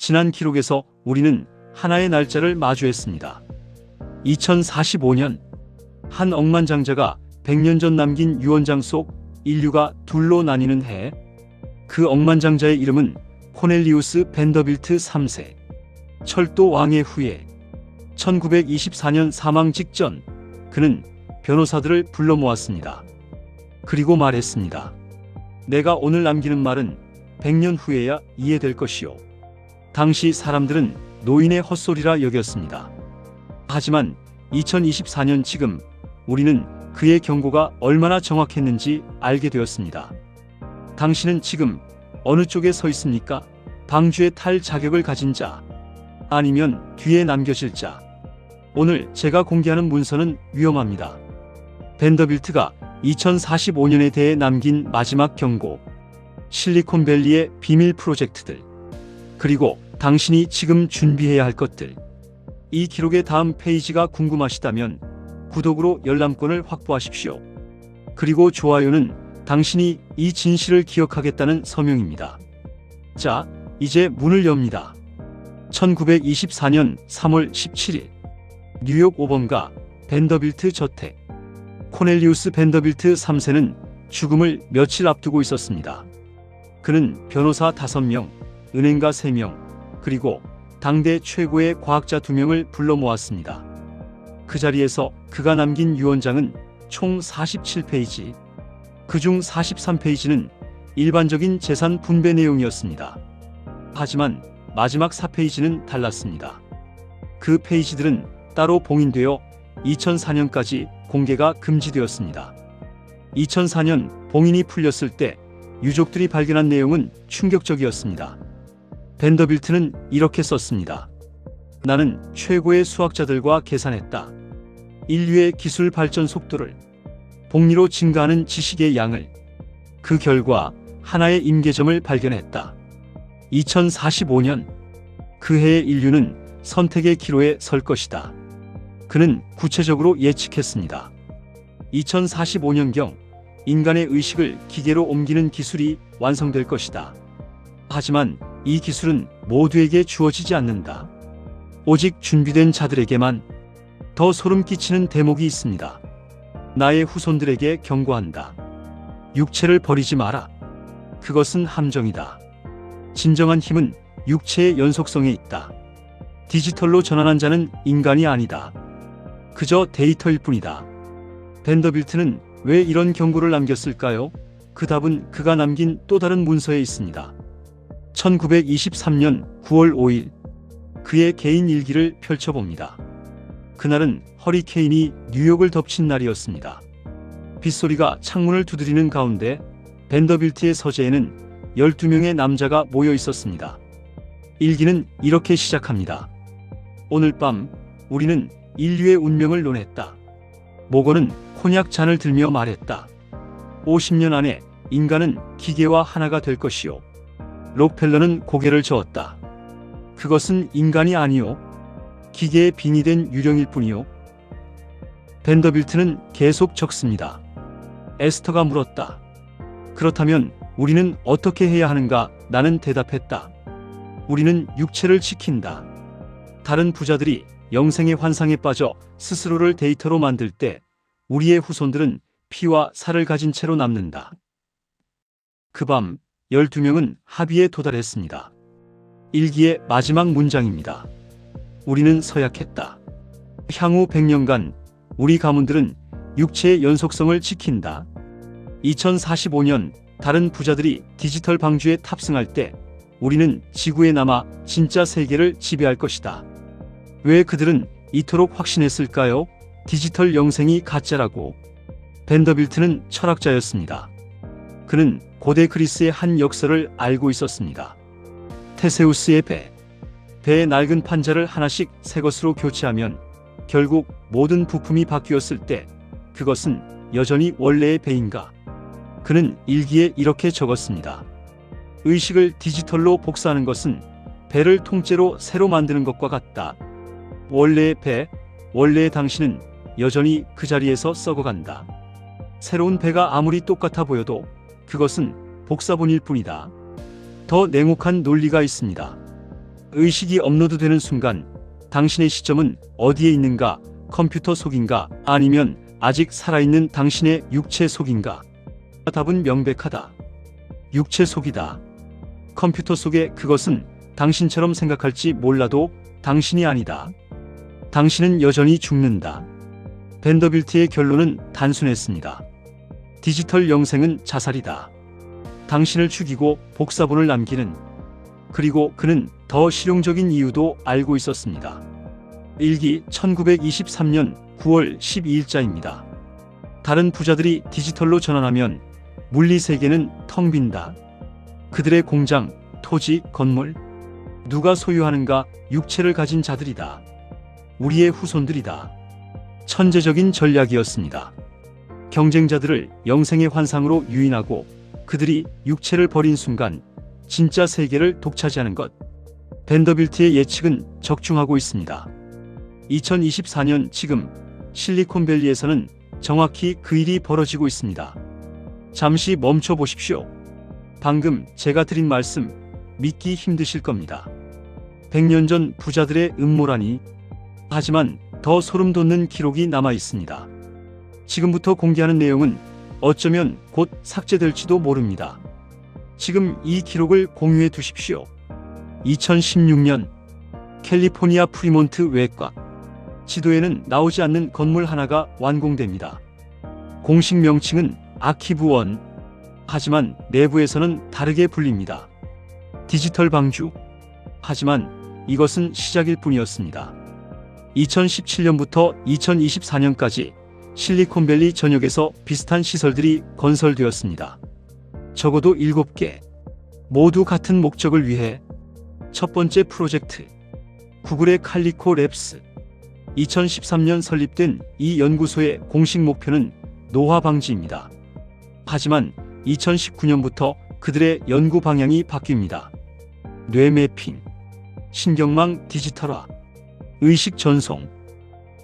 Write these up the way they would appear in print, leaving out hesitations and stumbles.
지난 기록에서 우리는 하나의 날짜를 마주했습니다. 2045년. 한 억만장자가 100년 전 남긴 유언장 속 인류가 둘로 나뉘는 해. 그 억만장자의 이름은 코넬리우스 벤더빌트 3세. 철도 왕의 후예. 1924년 사망 직전 그는 변호사들을 불러 모았습니다. 그리고 말했습니다. 내가 오늘 남기는 말은 100년 후에야 이해될 것이요. 당시 사람들은 노인의 헛소리라 여겼습니다. 하지만 2024년 지금 우리는 그의 경고가 얼마나 정확했는지 알게 되었습니다. 당신은 지금 어느 쪽에 서 있습니까? 방주에 탈 자격을 가진 자, 아니면 뒤에 남겨질 자. 오늘 제가 공개하는 문서는 위험합니다. 벤더빌트가 2045년에 대해 남긴 마지막 경고, 실리콘밸리의 비밀 프로젝트들, 그리고 당신이 지금 준비해야 할 것들. 이 기록의 다음 페이지가 궁금하시다면 구독으로 열람권을 확보하십시오. 그리고 좋아요는 당신이 이 진실을 기억하겠다는 서명입니다. 자, 이제 문을 엽니다. 1924년 3월 17일 뉴욕 5번가 벤더빌트 저택. 코넬리우스 벤더빌트 3세는 죽음을 며칠 앞두고 있었습니다. 그는 변호사 5명, 은행가 3명, 그리고 당대 최고의 과학자 2명을 불러 모았습니다. 그 자리에서 그가 남긴 유언장은 총 47페이지. 그중 43페이지는 일반적인 재산 분배 내용이었습니다. 하지만 마지막 4페이지는 달랐습니다. 그 페이지들은 따로 봉인되어 2004년까지 공개가 금지되었습니다. 2004년 봉인이 풀렸을 때 유족들이 발견한 내용은 충격적이었습니다. 벤더빌트는 이렇게 썼습니다. 나는 최고의 수학자들과 계산했다. 인류의 기술 발전 속도를, 복리로 증가하는 지식의 양을. 그 결과 하나의 임계점을 발견했다. 2045년. 그 해의 인류는 선택의 기로에 설 것이다. 그는 구체적으로 예측했습니다. 2045년경 인간의 의식을 기계로 옮기는 기술이 완성될 것이다. 하지만 이 기술은 모두에게 주어지지 않는다. 오직 준비된 자들에게만. 더 소름 끼치는 대목이 있습니다. 나의 후손들에게 경고한다. 육체를 버리지 마라. 그것은 함정이다. 진정한 힘은 육체의 연속성에 있다. 디지털로 전환한 자는 인간이 아니다. 그저 데이터일 뿐이다. 벤더빌트는 왜 이런 경고를 남겼을까요? 그 답은 그가 남긴 또 다른 문서에 있습니다. 1923년 9월 5일 그의 개인 일기를 펼쳐봅니다. 그날은 허리케인이 뉴욕을 덮친 날이었습니다. 빗소리가 창문을 두드리는 가운데 벤더빌트의 서재에는 12명의 남자가 모여 있었습니다. 일기는 이렇게 시작합니다. 오늘 밤 우리는 인류의 운명을 논했다. 모건은 콘약 잔을 들며 말했다. 50년 안에 인간은 기계와 하나가 될 것이요. 록펠러는 고개를 저었다. 그것은 인간이 아니요. 기계의 빙의 된 유령일 뿐이요. 벤더빌트는 계속 적습니다. 에스터가 물었다. 그렇다면 우리는 어떻게 해야 하는가? 나는 대답했다. 우리는 육체를 지킨다. 다른 부자들이 영생의 환상에 빠져 스스로를 데이터로 만들 때 우리의 후손들은 피와 살을 가진 채로 남는다. 그 밤 12명은 합의에 도달했습니다. 일기의 마지막 문장입니다. 우리는 서약했다. 향후 100년간 우리 가문들은 육체의 연속성을 지킨다. 2045년 다른 부자들이 디지털 방주에 탑승할 때 우리는 지구에 남아 진짜 세계를 지배할 것이다. 왜 그들은 이토록 확신했을까요? 디지털 영생이 가짜라고. 벤더빌트는 철학자였습니다. 그는 고대 그리스의 한 역설을 알고 있었습니다. 테세우스의 배. 배의 낡은 판자를 하나씩 새 것으로 교체하면 결국 모든 부품이 바뀌었을 때 그것은 여전히 원래의 배인가? 그는 일기에 이렇게 적었습니다. 의식을 디지털로 복사하는 것은 배를 통째로 새로 만드는 것과 같다. 원래의 배, 원래의 당신은 여전히 그 자리에서 썩어간다. 새로운 배가 아무리 똑같아 보여도 그것은 복사본일 뿐이다. 더 냉혹한 논리가 있습니다. 의식이 업로드되는 순간 당신의 시점은 어디에 있는가? 컴퓨터 속인가? 아니면 아직 살아있는 당신의 육체 속인가? 답은 명백하다. 육체 속이다. 컴퓨터 속의 그것은 당신처럼 생각할지 몰라도 당신이 아니다. 당신은 여전히 죽는다. 벤더빌트의 결론은 단순했습니다. 디지털 영생은 자살이다. 당신을 죽이고 복사본을 남기는. 그리고 그는 더 실용적인 이유도 알고 있었습니다. 일기 1923년 9월 12일자입니다. 다른 부자들이 디지털로 전환하면 물리 세계는 텅 빈다. 그들의 공장, 토지, 건물, 누가 소유하는가? 육체를 가진 자들이다. 우리의 후손들이다. 천재적인 전략이었습니다. 경쟁자들을 영생의 환상으로 유인하고 그들이 육체를 버린 순간 진짜 세계를 독차지하는 것. 벤더빌트의 예측은 적중하고 있습니다. 2024년 지금 실리콘밸리에서는 정확히 그 일이 벌어지고 있습니다. 잠시 멈춰 보십시오. 방금 제가 드린 말씀 믿기 힘드실 겁니다. 100년 전 부자들의 음모라니. 하지만 더 소름 돋는 기록이 남아 있습니다. 지금부터 공개하는 내용은 어쩌면 곧 삭제될지도 모릅니다. 지금 이 기록을 공유해 두십시오. 2016년 캘리포니아 프리몬트 외곽. 지도에는 나오지 않는 건물 하나가 완공됩니다. 공식 명칭은 아키브1. 하지만 내부에서는 다르게 불립니다. 디지털 방주. 하지만 이것은 시작일 뿐이었습니다. 2017년부터 2024년까지 실리콘밸리 전역에서 비슷한 시설들이 건설되었습니다. 적어도 7개. 모두 같은 목적을 위해. 첫 번째 프로젝트. 구글의 칼리코 랩스. 2013년 설립된 이 연구소의 공식 목표는 노화 방지입니다. 하지만 2019년부터 그들의 연구 방향이 바뀝니다. 뇌 매핑, 신경망 디지털화, 의식 전송.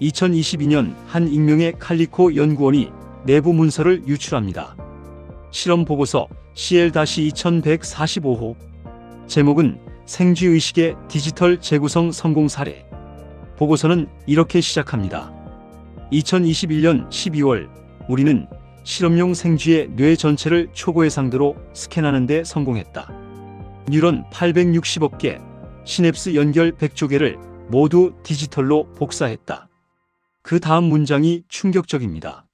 2022년 한 익명의 칼리코 연구원이 내부 문서를 유출합니다. 실험 보고서 CL-2145호. 제목은 생쥐의식의 디지털 재구성 성공 사례. 보고서는 이렇게 시작합니다. 2021년 12월 우리는 실험용 생쥐의 뇌 전체를 초고해 상대로 스캔하는 데 성공했다. 뉴런 860억 개, 시냅스 연결 100조 개를 모두 디지털로 복사했다. 그 다음 문장이 충격적입니다.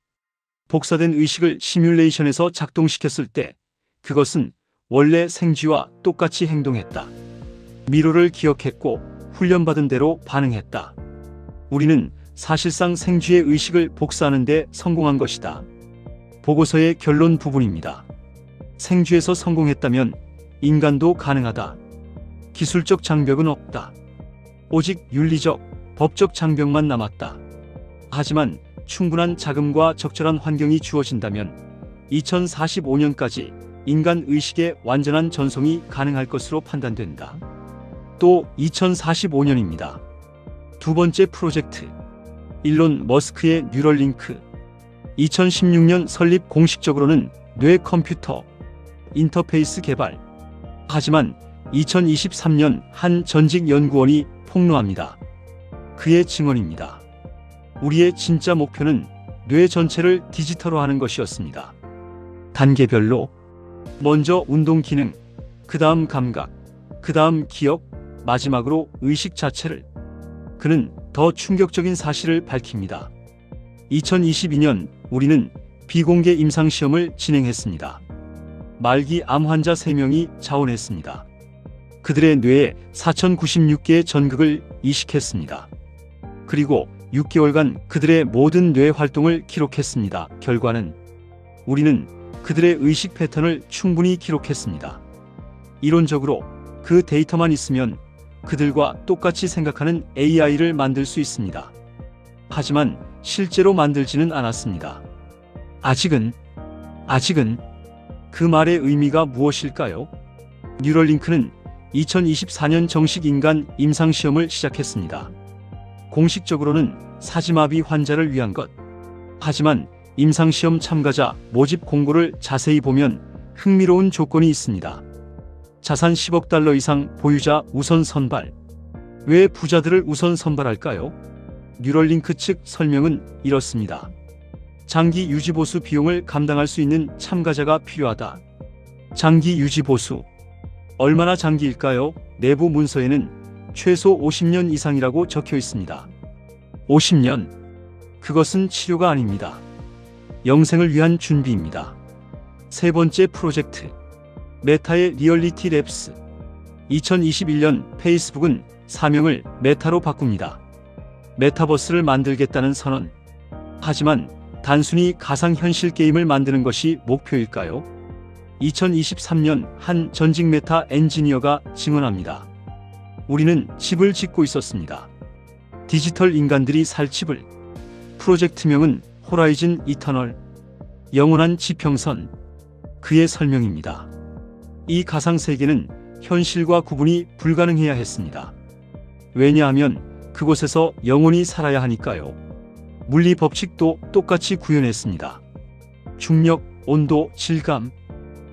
복사된 의식을 시뮬레이션에서 작동시켰을 때 그것은 원래 생쥐와 똑같이 행동했다. 미로를 기억했고 훈련받은 대로 반응했다. 우리는 사실상 생쥐의 의식을 복사하는 데 성공한 것이다. 보고서의 결론 부분입니다. 생쥐에서 성공했다면 인간도 가능하다. 기술적 장벽은 없다. 오직 윤리적, 법적 장벽만 남았다. 하지만 충분한 자금과 적절한 환경이 주어진다면 2045년까지 인간 의식의 완전한 전송이 가능할 것으로 판단된다. 또 2045년입니다. 두 번째 프로젝트. 일론 머스크의 뉴럴링크. 2016년 설립. 공식적으로는 뇌 컴퓨터 인터페이스 개발. 하지만 2023년 한 전직 연구원이 폭로합니다. 그의 증언입니다. 우리의 진짜 목표는 뇌 전체를 디지털화하는 것이었습니다. 단계별로. 먼저 운동 기능, 그 다음 감각, 그 다음 기억, 마지막으로 의식 자체를. 그는 더 충격적인 사실을 밝힙니다. 2022년 우리는 비공개 임상시험을 진행했습니다. 말기 암 환자 3명이 자원했습니다. 그들의 뇌에 4096개의 전극을 이식했습니다. 그리고 6개월간 그들의 모든 뇌 활동을 기록했습니다. 결과는 우리는 그들의 의식 패턴을 충분히 기록했습니다. 이론적으로 그 데이터만 있으면 그들과 똑같이 생각하는 AI를 만들 수 있습니다. 하지만 실제로 만들지는 않았습니다. 아직은 그 말의 의미가 무엇일까요? 뉴럴링크는 2024년 정식 인간 임상시험을 시작했습니다. 공식적으로는 사지마비 환자를 위한 것. 하지만 임상시험 참가자 모집 공고를 자세히 보면 흥미로운 조건이 있습니다. 자산 10억 달러 이상 보유자 우선 선발, 왜 부자들을 우선 선발할까요? 뉴럴링크 측 설명은 이렇습니다. 장기 유지 보수 비용을 감당할 수 있는 참가자가 필요하다. 장기 유지 보수. 얼마나 장기일까요? 내부 문서에는 최소 50년 이상이라고 적혀 있습니다. 50년. 그것은 치료가 아닙니다. 영생을 위한 준비입니다. 세 번째 프로젝트. 메타의 리얼리티 랩스. 2021년 페이스북은 사명을 메타로 바꿉니다. 메타버스를 만들겠다는 선언. 하지만 단순히 가상현실 게임을 만드는 것이 목표일까요? 2023년 한 전직 메타 엔지니어가 증언합니다. 우리는 집을 짓고 있었습니다. 디지털 인간들이 살 집을. 프로젝트명은 호라이즌 이터널. 영원한 지평선. 그의 설명입니다. 이 가상세계는 현실과 구분이 불가능해야 했습니다. 왜냐하면 그곳에서 영원히 살아야 하니까요. 물리 법칙도 똑같이 구현했습니다. 중력, 온도, 질감,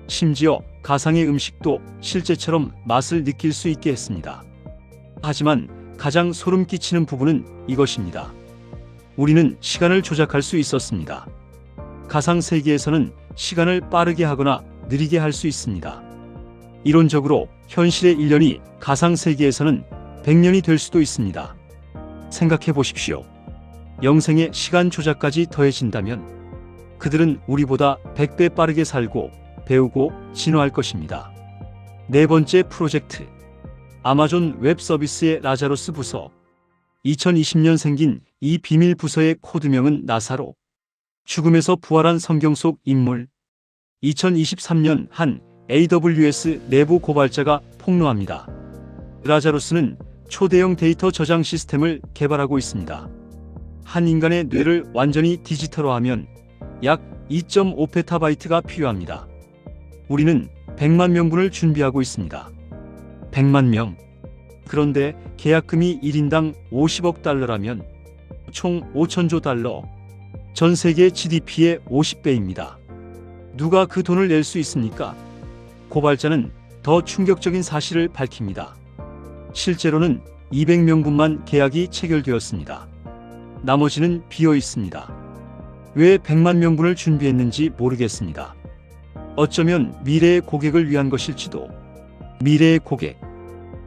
심지어 가상의 음식도 실제처럼 맛을 느낄 수 있게 했습니다. 하지만 가장 소름 끼치는 부분은 이것입니다. 우리는 시간을 조작할 수 있었습니다. 가상 세계에서는 시간을 빠르게 하거나 느리게 할 수 있습니다. 이론적으로 현실의 1년이 가상 세계에서는 100년이 될 수도 있습니다. 생각해 보십시오. 영생의 시간 조작까지 더해진다면 그들은 우리보다 100배 빠르게 살고 배우고 진화할 것입니다. 네 번째 프로젝트. 아마존 웹 서비스의 라자로스 부서. 2020년 생긴 이 비밀 부서의 코드명은 나사로. 죽음에서 부활한 성경 속 인물. 2023년 한 AWS 내부 고발자가 폭로합니다. 라자로스는 초대형 데이터 저장 시스템을 개발하고 있습니다. 한 인간의 뇌를 완전히 디지털화하면 약 2.5페타바이트가 필요합니다. 우리는 100만 명분을 준비하고 있습니다. 100만 명. 그런데 계약금이 1인당 50억 달러라면 총 5천조 달러. 전 세계 GDP의 50배입니다. 누가 그 돈을 낼 수 있습니까? 고발자는 더 충격적인 사실을 밝힙니다. 실제로는 200명분만 계약이 체결되었습니다. 나머지는 비어 있습니다. 왜 100만 명분을 준비했는지 모르겠습니다. 어쩌면 미래의 고객을 위한 것일지도. 미래의 고객.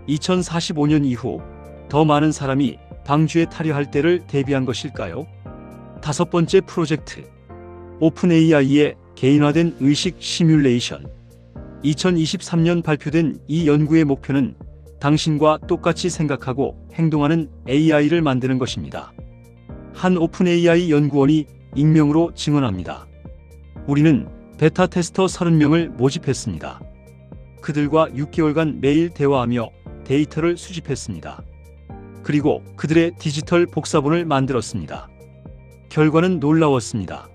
2045년 이후 더 많은 사람이 방주에 타려 할 때를 대비한 것일까요? 다섯 번째 프로젝트. 오픈 AI의 개인화된 의식 시뮬레이션. 2023년 발표된 이 연구의 목표는 당신과 똑같이 생각하고 행동하는 AI를 만드는 것입니다. 한 오픈 AI 연구원이 익명으로 증언합니다. 우리는 베타 테스터 30명을 모집했습니다. 그들과 6개월간 매일 대화하며 데이터를 수집했습니다. 그리고 그들의 디지털 복사본을 만들었습니다. 결과는 놀라웠습니다.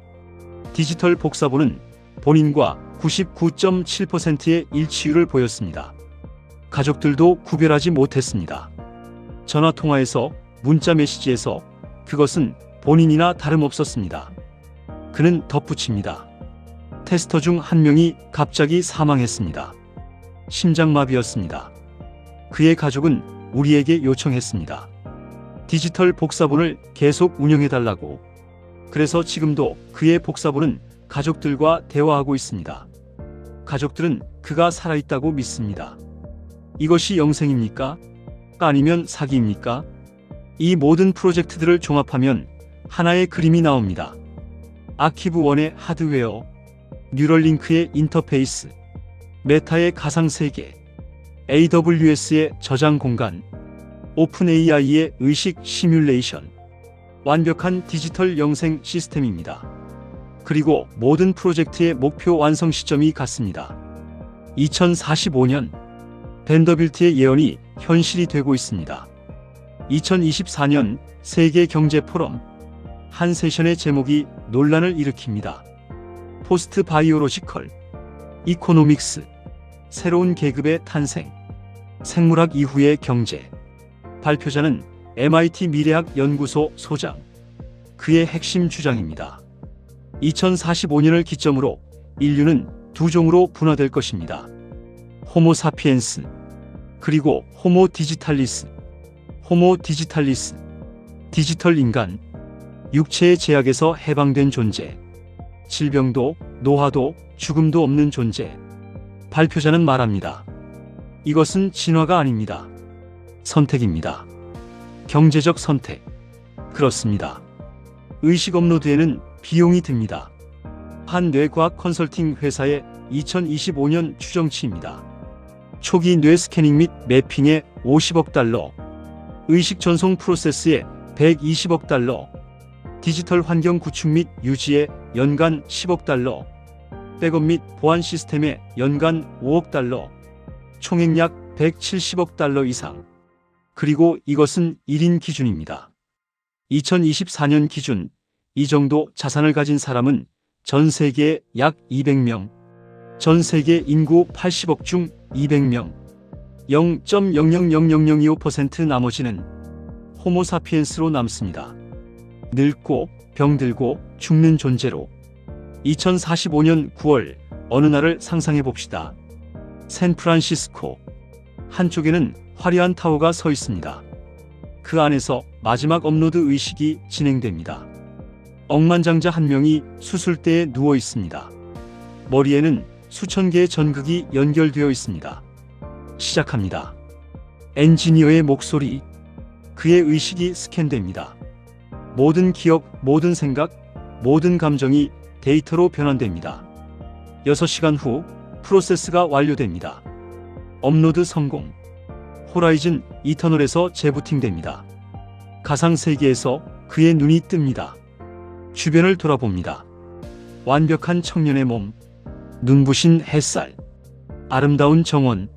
디지털 복사본은 본인과 99.7%의 일치율을 보였습니다. 가족들도 구별하지 못했습니다. 전화통화에서, 문자 메시지에서 그것은 본인이나 다름없었습니다. 그는 덧붙입니다. 테스터 중 한 명이 갑자기 사망했습니다. 심장마비였습니다. 그의 가족은 우리에게 요청했습니다. 디지털 복사본을 계속 운영해달라고. 그래서 지금도 그의 복사본은 가족들과 대화하고 있습니다. 가족들은 그가 살아있다고 믿습니다. 이것이 영생입니까? 아니면 사기입니까? 이 모든 프로젝트들을 종합하면 하나의 그림이 나옵니다. 아키브1의 하드웨어, 뉴럴링크의 인터페이스, 메타의 가상세계, AWS의 저장 공간, 오픈 AI의 의식 시뮬레이션, 완벽한 디지털 영생 시스템입니다. 그리고 모든 프로젝트의 목표 완성 시점이 같습니다. 2045년. 벤더빌트의 예언이 현실이 되고 있습니다. 2024년 세계 경제 포럼. 한 세션의 제목이 논란을 일으킵니다. 포스트 바이오로지컬 이코노믹스. 새로운 계급의 탄생. 생물학 이후의 경제. 발표자는 MIT 미래학 연구소 소장. 그의 핵심 주장입니다. 2045년을 기점으로 인류는 두 종으로 분화될 것입니다. 호모 사피엔스 그리고 호모 디지탈리스. 호모 디지탈리스, 디지털 인간, 육체의 제약에서 해방된 존재, 질병도 노화도 죽음도 없는 존재. 발표자는 말합니다. 이것은 진화가 아닙니다. 선택입니다. 경제적 선택. 그렇습니다. 의식 업로드에는 비용이 듭니다. 한 뇌과학 컨설팅 회사의 2025년 추정치입니다. 초기 뇌 스캐닝 및 매핑에 50억 달러, 의식 전송 프로세스에 120억 달러, 디지털 환경 구축 및 유지에 연간 10억 달러, 백업 및 보안 시스템에 연간 5억 달러, 총액 약 170억 달러 이상. 그리고 이것은 1인 기준입니다. 2024년 기준 이 정도 자산을 가진 사람은 전 세계에 약 200명, 전 세계 인구 80억 중 200명, 0.000025% 나머지는 호모사피엔스로 남습니다. 늙고 병들고 죽는 존재로. 2045년 9월 어느 날을 상상해 봅시다. 샌프란시스코. 한쪽에는 화려한 타워가 서 있습니다. 그 안에서 마지막 업로드 의식이 진행됩니다. 억만장자 한 명이 수술대에 누워 있습니다. 머리에는 수천 개의 전극이 연결되어 있습니다. 시작합니다. 엔지니어의 목소리. 그의 의식이 스캔됩니다. 모든 기억, 모든 생각, 모든 감정이 데이터로 변환됩니다. 6시간 후 프로세스가 완료됩니다. 업로드 성공. 호라이즌 이터널에서 재부팅됩니다. 가상세계에서 그의 눈이 뜹니다. 주변을 돌아봅니다. 완벽한 청년의 몸, 눈부신 햇살, 아름다운 정원,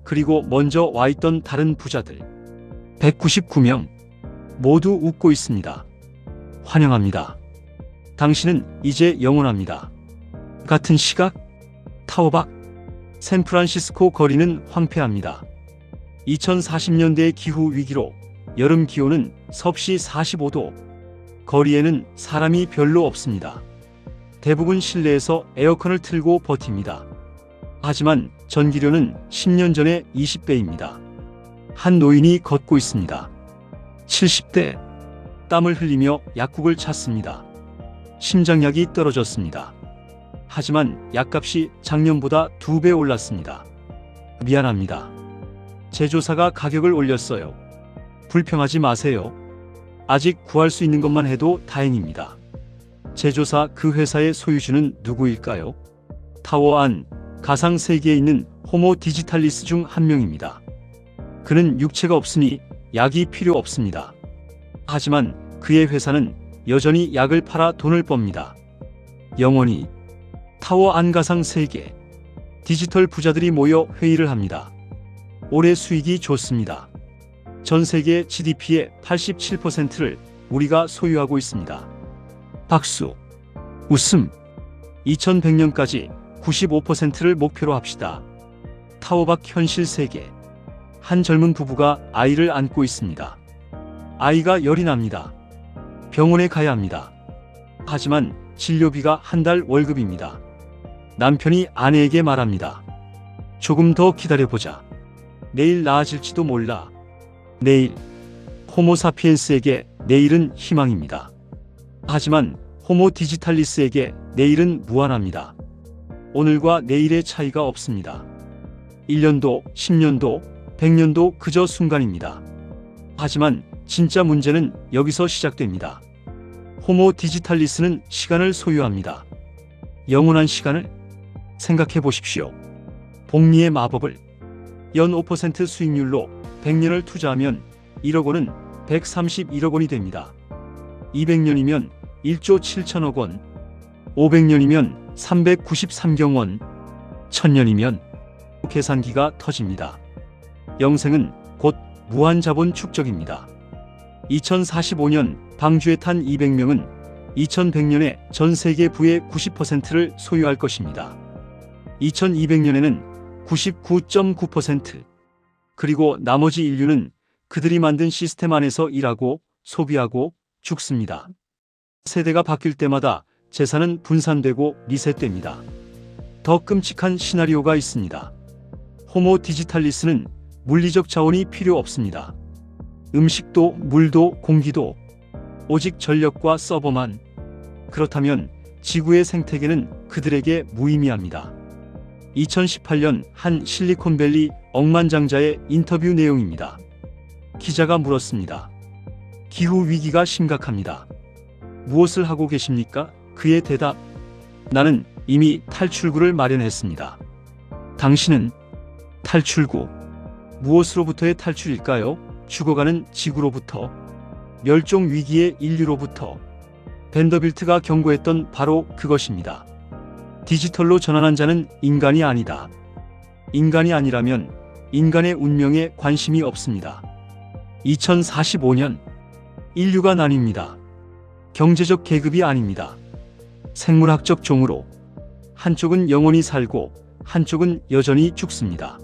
그리고 먼저 와 있던 다른 부자들 199명 모두 웃고 있습니다. 환영합니다. 당신은 이제 영원합니다. 같은 시각, 타워박, 샌프란시스코 거리는 황폐합니다. 2040년대의 기후 위기로 여름 기온은 섭씨 45도, 거리에는 사람이 별로 없습니다. 대부분 실내에서 에어컨을 틀고 버팁니다. 하지만 전기료는 10년 전의 20배입니다. 한 노인이 걷고 있습니다. 70대. 땀을 흘리며 약국을 찾습니다. 심장약이 떨어졌습니다. 하지만 약값이 작년보다 2배 올랐습니다. 미안합니다. 제조사가 가격을 올렸어요. 불평하지 마세요. 아직 구할 수 있는 것만 해도 다행입니다. 제조사 그 회사의 소유주는 누구일까요? 타워 안 가상 세계에 있는 호모 디지탈리스 중 한 명입니다. 그는 육체가 없으니 약이 필요 없습니다. 하지만 그의 회사는 여전히 약을 팔아 돈을 멉니다. 영원히. 타워 안 가상 세계. 디지털 부자들이 모여 회의를 합니다. 올해 수익이 좋습니다. 전 세계 GDP의 87%를 우리가 소유하고 있습니다. 박수. 웃음. 2100년까지 95%를 목표로 합시다. 타워박 현실 세계. 한 젊은 부부가 아이를 안고 있습니다. 아이가 열이 납니다. 병원에 가야 합니다. 하지만 진료비가 한 달 월급입니다. 남편이 아내에게 말합니다. 조금 더 기다려보자. 내일 나아질지도 몰라. 내일. 호모사피엔스에게 내일은 희망입니다. 하지만 호모 디지탈리스에게 내일은 무한합니다. 오늘과 내일의 차이가 없습니다. 1년도, 10년도, 100년도 그저 순간입니다. 하지만 진짜 문제는 여기서 시작됩니다. 호모 디지탈리스는 시간을 소유합니다. 영원한 시간을 생각해 보십시오. 복리의 마법을 연 5% 수익률로 100년을 투자하면 1억 원은 131억 원이 됩니다. 200년이면 1조 7천억 원, 500년이면 393경 원, 1000년이면 계산기가 터집니다. 영생은 곧 무한자본 축적입니다. 2045년 방주에 탄 200명은 2100년에 전 세계 부의 90%를 소유할 것입니다. 2200년에는 99.9%, 그리고 나머지 인류는 그들이 만든 시스템 안에서 일하고 소비하고 죽습니다. 세대가 바뀔 때마다 재산은 분산되고 리셋됩니다. 더 끔찍한 시나리오가 있습니다. 호모 디지탈리스는 물리적 자원이 필요 없습니다. 음식도 물도 공기도 오직 전력과 서버만. 그렇다면 지구의 생태계는 그들에게 무의미합니다. 2018년 한 실리콘밸리 억만장자의 인터뷰 내용입니다. 기자가 물었습니다. 기후 위기가 심각합니다. 무엇을 하고 계십니까? 그의 대답. 나는 이미 탈출구를 마련했습니다. 당신은? 탈출구. 무엇으로부터의 탈출일까요? 죽어가는 지구로부터? 멸종 위기의 인류로부터? 벤더빌트가 경고했던 바로 그것입니다. 디지털로 전환한 자는 인간이 아니다. 인간이 아니라면 인간의 운명에 관심이 없습니다. 2045년 인류가 나뉩니다. 경제적 계급이 아닙니다. 생물학적 종으로. 한쪽은 영원히 살고 한쪽은 여전히 죽습니다.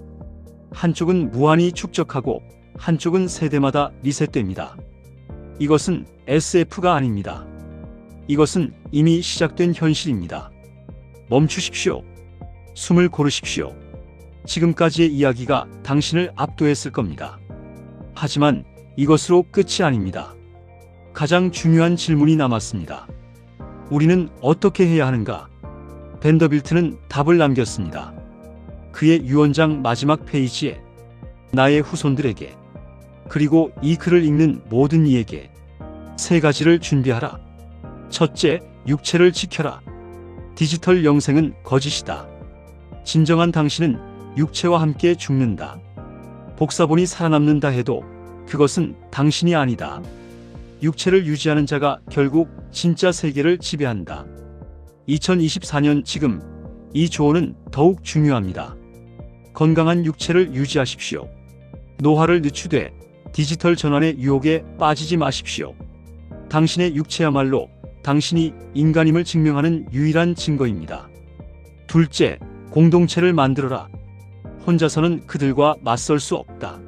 한쪽은 무한히 축적하고 한쪽은 세대마다 리셋됩니다. 이것은 SF가 아닙니다. 이것은 이미 시작된 현실입니다. 멈추십시오. 숨을 고르십시오. 지금까지의 이야기가 당신을 압도했을 겁니다. 하지만 이것으로 끝이 아닙니다. 가장 중요한 질문이 남았습니다. 우리는 어떻게 해야 하는가? 벤더빌트는 답을 남겼습니다. 그의 유언장 마지막 페이지에 나의 후손들에게 그리고 이 글을 읽는 모든 이에게 세 가지를 준비하라. 첫째, 육체를 지켜라. 디지털 영생은 거짓이다. 진정한 당신은 육체와 함께 죽는다. 복사본이 살아남는다 해도 그것은 당신이 아니다. 육체를 유지하는 자가 결국 진짜 세계를 지배한다. 2024년 지금 이 조언은 더욱 중요합니다. 건강한 육체를 유지하십시오. 노화를 늦추되 디지털 전환의 유혹에 빠지지 마십시오. 당신의 육체야말로 당신이 인간임을 증명하는 유일한 증거입니다. 둘째, 공동체를 만들어라. 혼자서는 그들과 맞설 수 없다.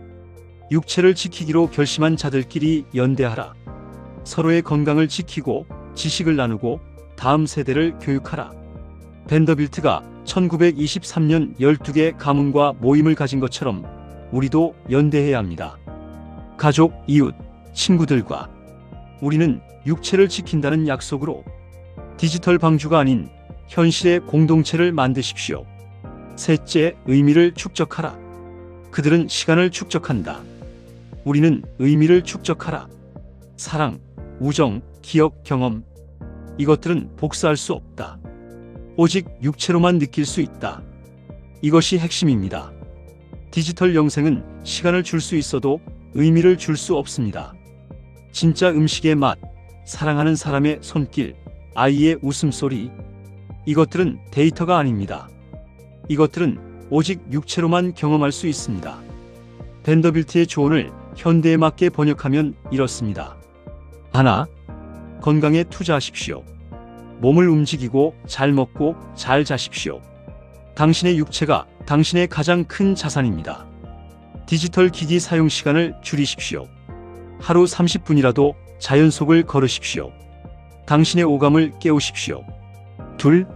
육체를 지키기로 결심한 자들끼리 연대하라. 서로의 건강을 지키고 지식을 나누고 다음 세대를 교육하라. 벤더빌트가 1923년 12개 가문과 모임을 가진 것처럼 우리도 연대해야 합니다. 가족, 이웃, 친구들과 우리는 육체를 지킨다는 약속으로 디지털 방주가 아닌 현실의 공동체를 만드십시오. 셋째, 의미를 축적하라. 그들은 시간을 축적한다. 우리는 의미를 축적하라. 사랑, 우정, 기억, 경험. 이것들은 복사할 수 없다. 오직 육체로만 느낄 수 있다. 이것이 핵심입니다. 디지털 영생은 시간을 줄 수 있어도 의미를 줄 수 없습니다. 진짜 음식의 맛, 사랑하는 사람의 손길, 아이의 웃음소리. 이것들은 데이터가 아닙니다. 이것들은 오직 육체로만 경험할 수 있습니다. 벤더빌트의 조언을 현대에 맞게 번역하면 이렇습니다. 하나, 건강에 투자하십시오. 몸을 움직이고 잘 먹고 잘 자십시오. 당신의 육체가 당신의 가장 큰 자산입니다. 디지털 기기 사용 시간을 줄이십시오. 하루 30분이라도 자연 속을 걸으십시오. 당신의 오감을 깨우십시오. 둘,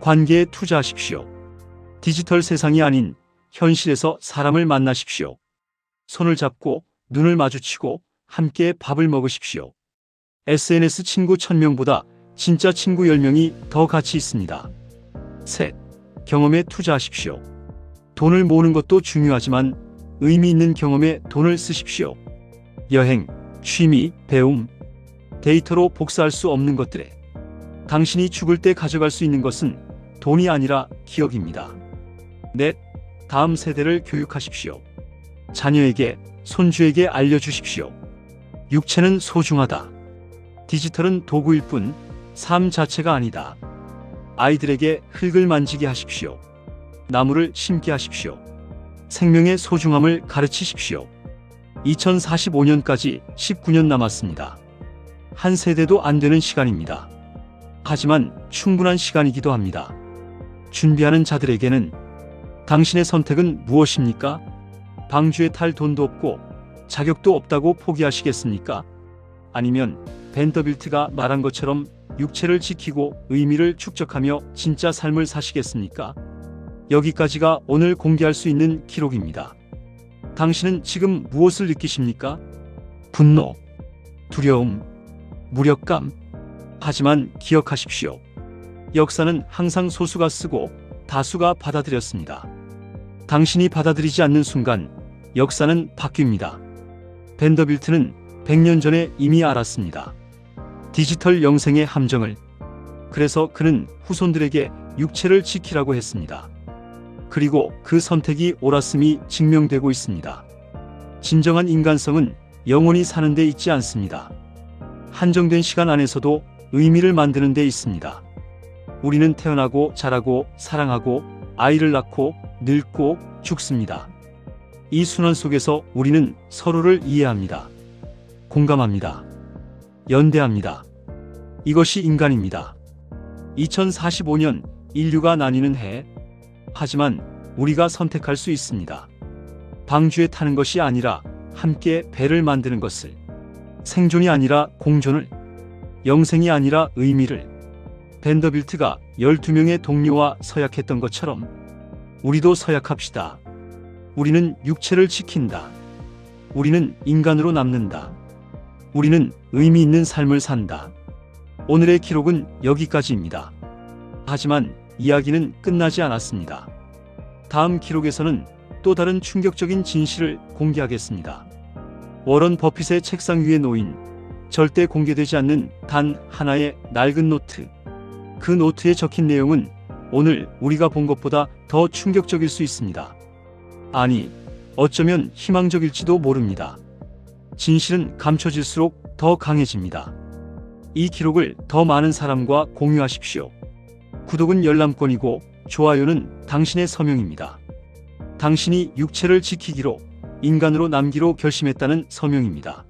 관계에 투자하십시오. 디지털 세상이 아닌 현실에서 사람을 만나십시오. 손을 잡고 눈을 마주치고 함께 밥을 먹으십시오. SNS 친구 1000명보다 진짜 친구 10명이 더 가치 있습니다. 셋, 경험에 투자하십시오. 돈을 모으는 것도 중요하지만 의미 있는 경험에 돈을 쓰십시오. 여행, 취미, 배움, 데이터로 복사할 수 없는 것들에 당신이 죽을 때 가져갈 수 있는 것은 돈이 아니라 기억입니다. 넷, 다음 세대를 교육하십시오. 자녀에게, 손주에게 알려주십시오. 육체는 소중하다. 디지털은 도구일 뿐 삶 자체가 아니다. 아이들에게 흙을 만지게 하십시오. 나무를 심게 하십시오. 생명의 소중함을 가르치십시오. 2045년까지 19년 남았습니다. 한 세대도 안 되는 시간입니다. 하지만 충분한 시간이기도 합니다. 준비하는 자들에게는 당신의 선택은 무엇입니까? 방주에 탈 돈도 없고 자격도 없다고 포기하시겠습니까? 아니면 벤더빌트가 말한 것처럼 육체를 지키고 의미를 축적하며 진짜 삶을 사시겠습니까? 여기까지가 오늘 공개할 수 있는 기록입니다. 당신은 지금 무엇을 느끼십니까? 분노, 두려움, 무력감. 하지만 기억하십시오. 역사는 항상 소수가 쓰고 다수가 받아들였습니다. 당신이 받아들이지 않는 순간 역사는 바뀝니다. 벤더빌트는 100년 전에 이미 알았습니다. 디지털 영생의 함정을. 그래서 그는 후손들에게 육체를 지키라고 했습니다. 그리고 그 선택이 옳았음이 증명되고 있습니다. 진정한 인간성은 영원히 사는 데 있지 않습니다. 한정된 시간 안에서도 의미를 만드는 데 있습니다. 우리는 태어나고 자라고 사랑하고 아이를 낳고 늙고 죽습니다. 이 순환 속에서 우리는 서로를 이해합니다. 공감합니다. 연대합니다. 이것이 인간입니다. 2045년 인류가 나뉘는 해. 하지만 우리가 선택할 수 있습니다. 방주에 타는 것이 아니라 함께 배를 만드는 것을. 생존이 아니라 공존을. 영생이 아니라 의미를. 벤더빌트가 12명의 동료와 서약했던 것처럼 우리도 서약합시다. 우리는 육체를 지킨다. 우리는 인간으로 남는다. 우리는 의미 있는 삶을 산다. 오늘의 기록은 여기까지입니다. 하지만 이야기는 끝나지 않았습니다. 다음 기록에서는 또 다른 충격적인 진실을 공개하겠습니다. 워런 버핏의 책상 위에 놓인 절대 공개되지 않는 단 하나의 낡은 노트. 그 노트에 적힌 내용은 오늘 우리가 본 것보다 더 충격적일 수 있습니다. 아니, 어쩌면 희망적일지도 모릅니다. 진실은 감춰질수록 더 강해집니다. 이 기록을 더 많은 사람과 공유하십시오. 구독은 열람권이고 좋아요는 당신의 서명입니다. 당신이 육체를 지키기로, 인간으로 남기로 결심했다는 서명입니다.